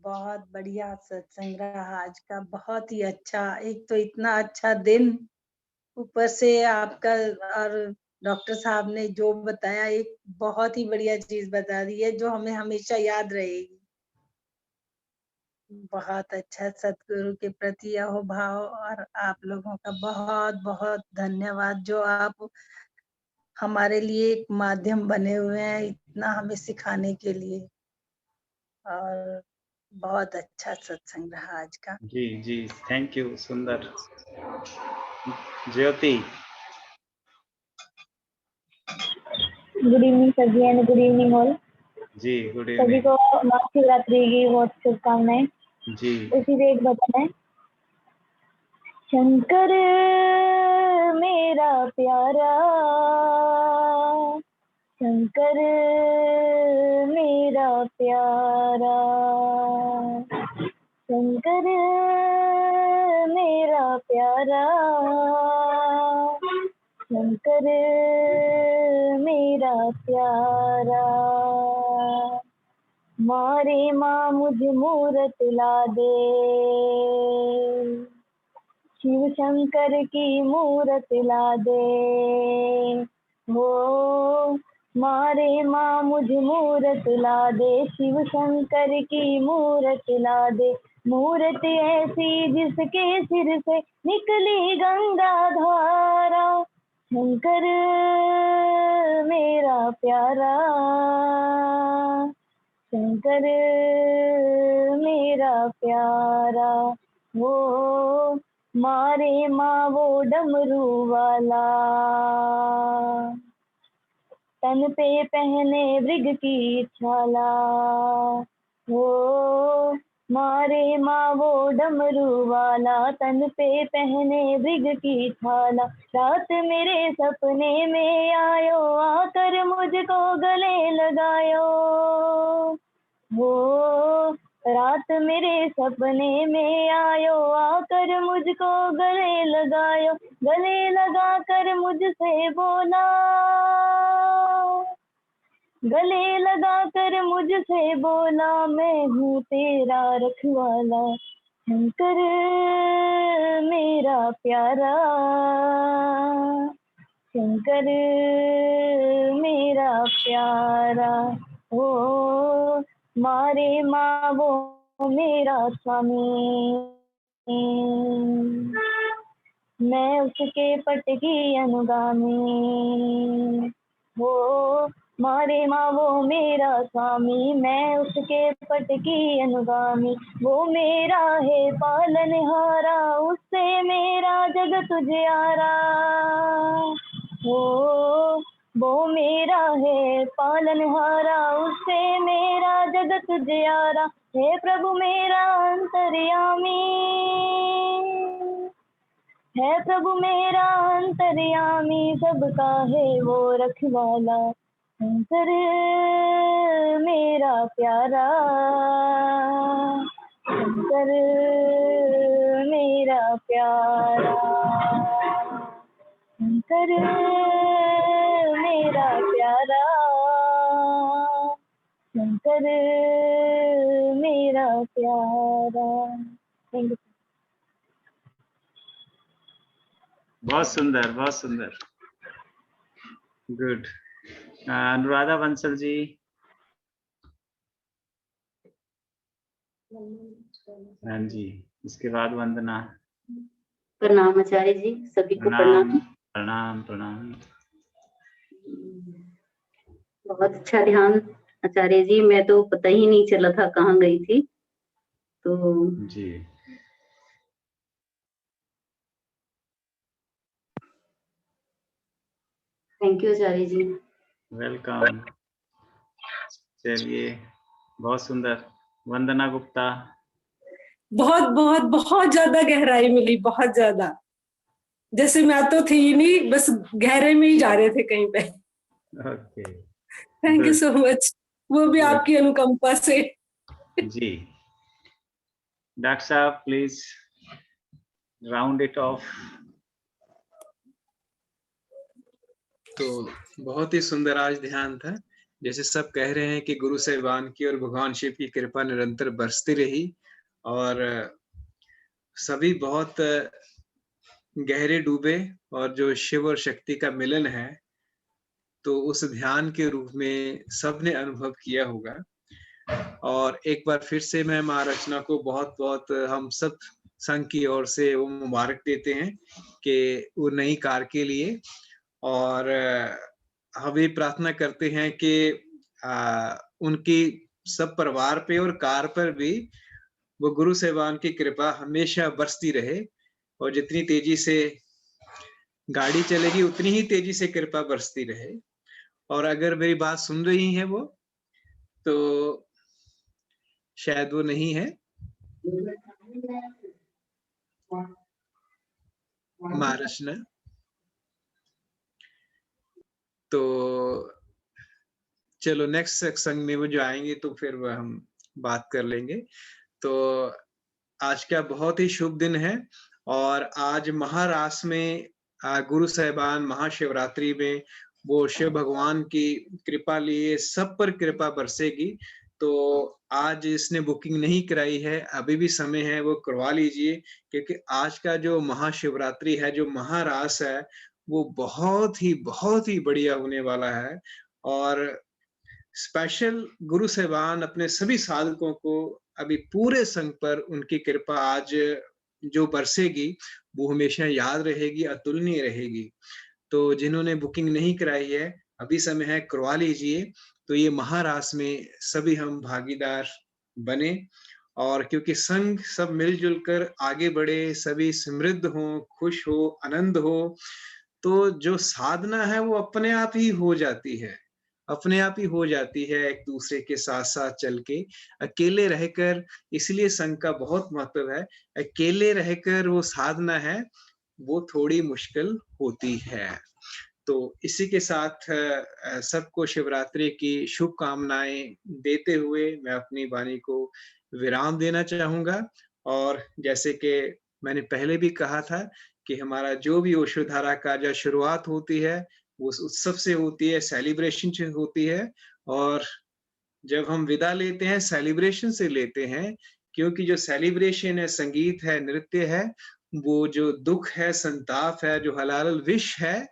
बहुत बढ़िया सत्संग रहा आज का, बहुत ही अच्छा। एक तो इतना अच्छा दिन, ऊपर से आपका और डॉक्टर साहब ने जो बताया, एक बहुत ही बढ़िया चीज बता दी है जो हमें हमेशा याद रहेगी। बहुत अच्छा, सतगुरु के प्रति यह भाव, और आप लोगों का बहुत बहुत धन्यवाद जो आप हमारे लिए एक माध्यम बने हुए हैं इतना हमें सिखाने के लिए। और बहुत अच्छा सत्संग रहा आज का। जी thank you, Sundar. Jyoti. Good evening sir जी, एंड गुड इवनिंग ऑल। जी गुड सभी इवनिंग। को महाशिवरात्रि की बहुत शुभकामनाएं। जी उसी से एक बताना है। शंकर मेरा प्यारा, शंकर मेरा प्यारा, शंकर मेरा प्यारा, शंकर मेरा प्यारा। मारे माँ मुझ मूरत ला दे, शिव शंकर की मूरत ला दे। हो मारे माँ मुझ मूरत ला दे, शिव शंकर की मूरत ला दे। मूरत ऐसी जिसके सिर से निकली गंगा धारा, शंकर मेरा प्यारा, शंकर मेरा प्यारा। वो मारे माँ वो डमरू वाला, तन पे पहने मृग की छाला। वो मारे माँ वो डमरू वाला, तन पे पहने मृग की छाला। रात मेरे सपने में आयो, आकर मुझको गले लगायो। वो रात मेरे सपने में आयो, आकर मुझको गले लगायो। गले लगा कर मुझसे बोला, गले लगा कर मुझसे बोला, मैं हूँ तेरा रखवाला। शंकर मेरा प्यारा, शंकर मेरा प्यारा। ओ मारे माँ वो मेरा स्वामी, मैं उसके पट की अनुगामी। वो मारे माँ वो मेरा स्वामी, मैं उसके पट की अनुगामी। वो मेरा है पालनहारा, उससे मेरा जगत उजियारा। वो मेरा है पालनहारा, उससे मेरा जगत उजियारा। हे प्रभु मेरा अंतर्यामी, है प्रभु मेरा अंतर्यामी, सबका है वो रखवाला। शंकर मेरा प्यारा, शंकर मेरा प्यारा, शंकर मेरा प्यारा, शंकर मेरा प्यारा। Thank you. बहुत सुंदर, बहुत सुंदर, गुड। अनुराधा बंसल जी। हाँ जी, इसके बाद वंदना। प्रणाम आचार्य जी, सभी को प्रणाम प्रणाम। प्रणाम प्रणाम। बहुत अच्छा ध्यान आचार्य जी, मैं तो पता ही नहीं चला था कहाँ गई थी तो जी। Thank you Acharya ji. Welcome. चलिए, बहुत सुंदर। वंदना गुप्ता। बहुत बहुत बहुत ज्यादा गहराई मिली, बहुत ज्यादा। जैसे मैं तो थी ही नहीं, बस गहरे में ही जा रहे थे कहीं पे। Okay, thank you so much, वो भी आपकी अनुकंपा से। जी। डॉक्टर साहब प्लीज राउंड इट ऑफ। तो बहुत ही सुंदर आज ध्यान था। जैसे सब कह रहे हैं कि गुरु साहिबान की और भगवान शिव की कृपा निरंतर बरसती रही, और सभी बहुत गहरे डूबे, और जो शिव और शक्ति का मिलन है तो उस ध्यान के रूप में सबने अनुभव किया होगा। और एक बार फिर से मैं माँ रचना को बहुत बहुत हम सब संघ की ओर से वो मुबारक देते हैं कि वो नई कार के लिए, और हम ये प्रार्थना करते हैं कि उनकी सब परिवार पे और कार पर भी वो गुरु साहिबान की कृपा हमेशा बरसती रहे, और जितनी तेजी से गाड़ी चलेगी उतनी ही तेजी से कृपा बरसती रहे। और अगर मेरी बात सुन रही हैं वो, तो शायद वो नहीं है, महाराष्ट्र। तो चलो नेक्स्ट सत्संग में वो जो आएंगे तो फिर वह हम बात कर लेंगे। तो आज का बहुत ही शुभ दिन है और आज महाराष्ट्र में गुरु साहिबान महाशिवरात्रि में वो शिव भगवान की कृपा लिए सब पर कृपा बरसेगी। तो आज इसने बुकिंग नहीं कराई है, अभी भी समय है, वो करवा लीजिए, क्योंकि आज का जो महाशिवरात्रि है, जो महारास है, वो बहुत ही बढ़िया होने वाला है। और स्पेशल गुरु साहिबान अपने सभी साधकों को अभी पूरे संघ पर उनकी कृपा आज जो बरसेगी वो हमेशा याद रहेगी, अतुलनीय रहेगी। तो जिन्होंने बुकिंग नहीं कराई है, अभी समय है, करवा लीजिए। तो ये महारास में सभी हम भागीदार बने और क्योंकि संघ सब मिलजुल कर आगे बढ़े, सभी समृद्ध हो, खुश हो, आनंद हो, तो जो साधना है वो अपने आप ही हो जाती है, अपने आप ही हो जाती है एक दूसरे के साथ साथ चल के। अकेले रहकर, इसलिए संघ का बहुत महत्व है, अकेले रहकर वो साधना है वो थोड़ी मुश्किल होती है। तो इसी के साथ सबको शिवरात्रि की शुभकामनाएं देते हुए मैं अपनी वाणी को विराम देना चाहूंगा। और जैसे कि मैंने पहले भी कहा था कि हमारा जो भी ओशोधारा का जो शुरुआत होती है वो उत्सव से होती है, सेलिब्रेशन से होती है, और जब हम विदा लेते हैं सेलिब्रेशन से लेते हैं, क्योंकि जो सेलिब्रेशन है, संगीत है, नृत्य है, वो जो दुख है, संताप है, जो हलाल विष है,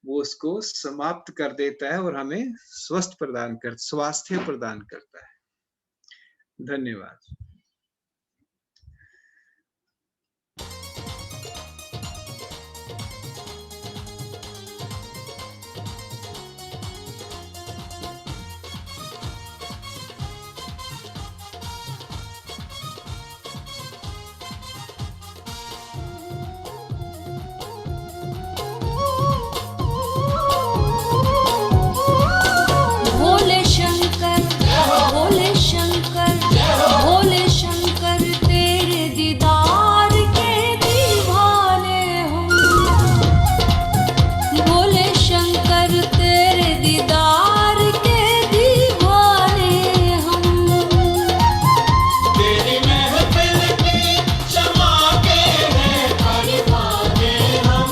वो उसको समाप्त कर देता है और हमें स्वास्थ्य प्रदान करता है। धन्यवाद। भोले शंकर भोले शंकर भोले शंकर तेरे दीदार के दीवाने हम। भोले शंकर तेरे दीदार के दीवाने हम। तेरी महफिल की शमा के हैं परवाने हम।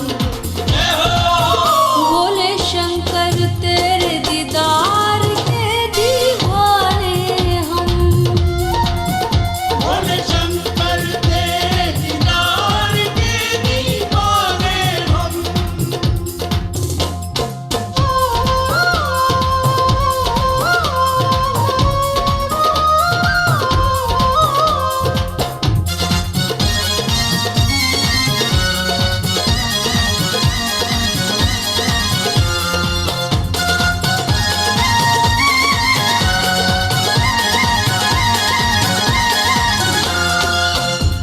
भोले शंकर तेरे दीदार के दीवाने हम। भोले शंकर तेरे दीदार के दीवाने हम।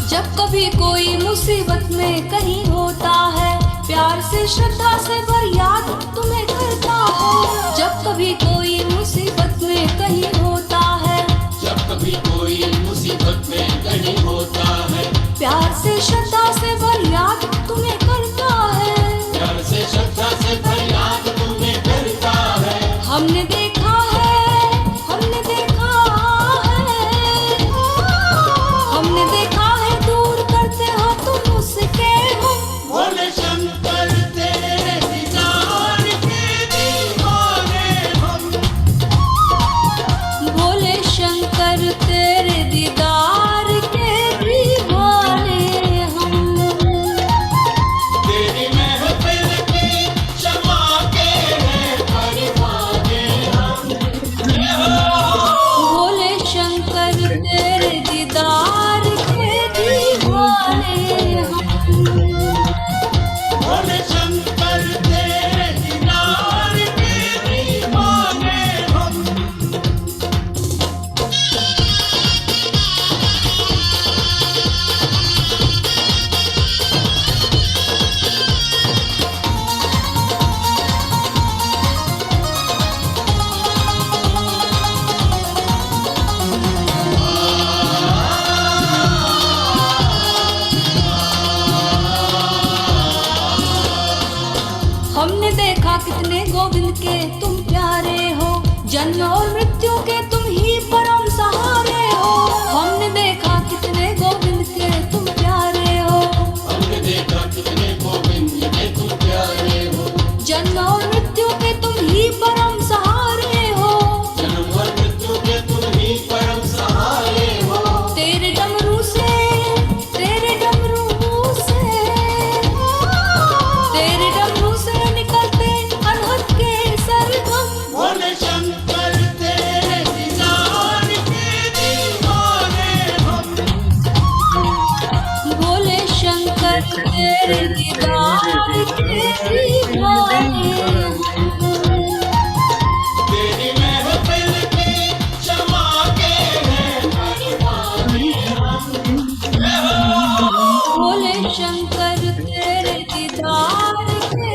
जब कभी कोई मुसीबत में कहीं होता है, प्यार से श्रद्धा से भर याद तुम्हें करता हो। जब कभी कोई मुसीबत में कहीं होता है, जब कभी कोई मुसीबत में कहीं होता है, प्यार से श्रद्धा से भर याद तुम्हें करता है। प्यार से श्रद्धा से फरियाद तुम्हें करता है। हमने देखा है, हमने देखा है, हमने देखा है, दूर करते हो तुम उसके हम। भोले शंकर तेरे दीदार के दीवाने हम। जन्म और मृत्यु के तुम ही परम सहारे हो। हमने देखा कितने गोविंद के तुम प्यारे हो। हमने देखा कितने गोविंद के तुम प्यारे हो। जन्म और मृत्यु के तुम ही परम सहारे हो। जन्म और मृत्यु के तुम ही परम सहारे हो। तेरे डमरू से निकलते अनहद के सरगम। भोले शंकर तेरे दीदार के दीवाने हम। भोले शंकर तेरे दीदार के दीवाने हम। तेरी महफिल की शमा के हैं दीवाने हम। भोले शंकर तेरे दीदार के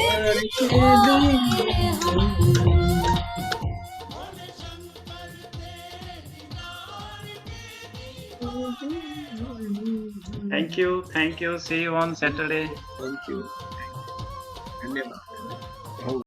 दीवाने हम। Thank you. See you on Saturday. Thank you, धन्यवाद।